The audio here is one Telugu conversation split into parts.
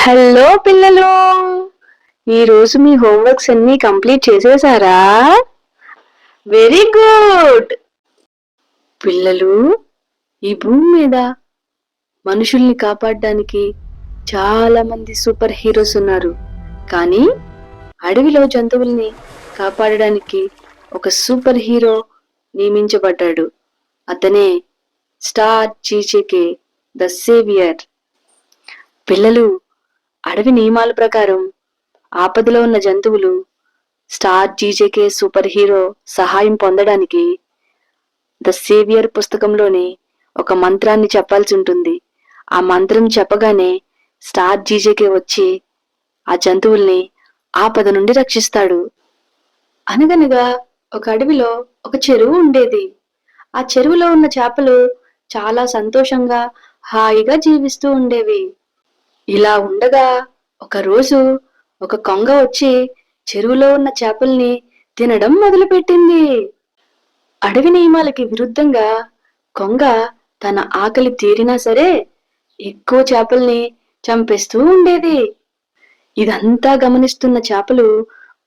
హలో పిల్లలు, ఈరోజు మీ హోంవర్క్స్ అన్ని కంప్లీట్ చేసేసారా? Very good. పిల్లలు, ఈ భూమి మీద మనుషుల్ని కాపాడడానికి చాలా మంది సూపర్ హీరోస్ ఉన్నారు. కానీ అడవిలో జంతువుల్ని కాపాడడానికి ఒక సూపర్ హీరో నియమించబడ్డాడు. అతనే స్టార్ జీజేకే ద సేవియర్. పిల్లలు, అడవి నియమాల ప్రకారం ఆపదలో ఉన్న జంతువులు స్టార్ జీజేకే సూపర్ హీరో సహాయం పొందడానికి ద సేవియర్ పుస్తకంలోని ఒక మంత్రాన్ని చెప్పాల్సి ఉంటుంది. ఆ మంత్రం చెప్పగానే స్టార్ జీజేకే వచ్చి ఆ జంతువుల్ని ఆపద నుండి రక్షిస్తాడు. అనగనగా ఒక అడవిలో ఒక చెరువు ఉండేది. ఆ చెరువులో ఉన్న చేపలు చాలా సంతోషంగా హాయిగా జీవిస్తూ ఉండేవి. ఇలా ఉండగా ఒకరోజు ఒక కొంగ వచ్చి చెరువులో ఉన్న చేపల్ని తినడం మొదలుపెట్టింది. అడవి నియమాలకి విరుద్ధంగా కొంగ తన ఆకలి తీరినా సరే ఎక్కువ చేపల్ని చంపేస్తూ ఉండేది. ఇదంతా గమనిస్తున్న చేపలు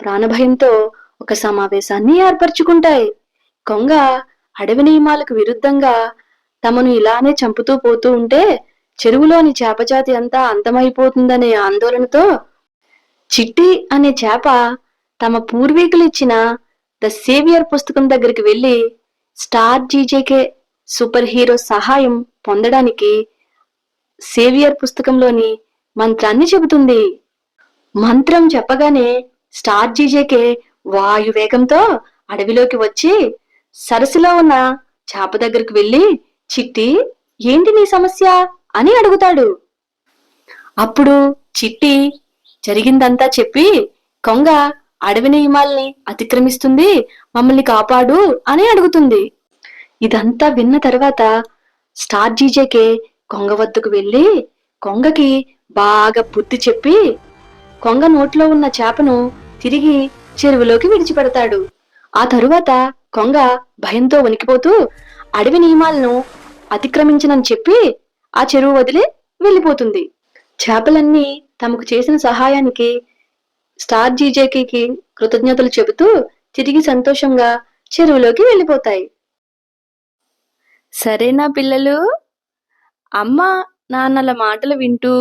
ప్రాణభయంతో ఒక సమావేశాన్ని ఏర్పరచుకుంటాయి. కొంగ అడవి నియమాలకు విరుద్ధంగా తమను ఇలానే చంపుతూ పోతూ ఉంటే చెరువులోని చేపజాతి అంతా అంతమైపోతుందనే ఆందోళనతో చిట్టి అనే చేప తమ పూర్వీకులు ఇచ్చిన ద సేవియర్ పుస్తకం దగ్గరికి వెళ్లి స్టార్ జీజేకే సూపర్ హీరో సహాయం పొందడానికి సేవియర్ పుస్తకంలోని మంత్రాన్ని చెబుతుంది. మంత్రం చెప్పగానే స్టార్ జీజేకే వాయు వేగంతో అడవిలోకి వచ్చి సరస్సులో ఉన్న చేప దగ్గరికి వెళ్లి, చిట్టి, ఏంటి నీ సమస్య అని అడుగుతాడు. అప్పుడు చిట్టి జరిగిందంతా చెప్పి, కొంగ అడవి నియమాల్ని అతిక్రమిస్తుంది, మమ్మల్ని కాపాడు అని అడుగుతుంది. ఇదంతా విన్న తర్వాత స్టార్ జీజేకే కొంగ వద్దకు వెళ్లి కొంగకి బాగా బుద్ధి చెప్పి కొంగ నోట్లో ఉన్న చేపను తిరిగి చెరువులోకి విడిచిపెడతాడు. ఆ తరువాత కొంగ భయంతో వణికిపోతూ అడవి నియమాలను అతిక్రమించనని చెప్పి ఆ చెరువు వదిలి వెళ్ళిపోతుంది. చేపలన్నీ తమకు చేసిన సహాయానికి స్టార్ జీజేకి కృతజ్ఞతలు చెబుతూ తిరిగి సంతోషంగా చెరువులోకి వెళ్ళిపోతాయి. సరేనా పిల్లలు? అమ్మ నాన్నల మాటలు వింటూ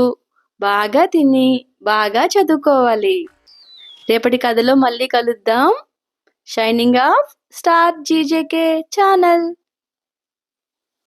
బాగా తిని బాగా చదువుకోవాలి. రేపటి కథలో మళ్ళీ కలుద్దాం. Shining of star GJK channel.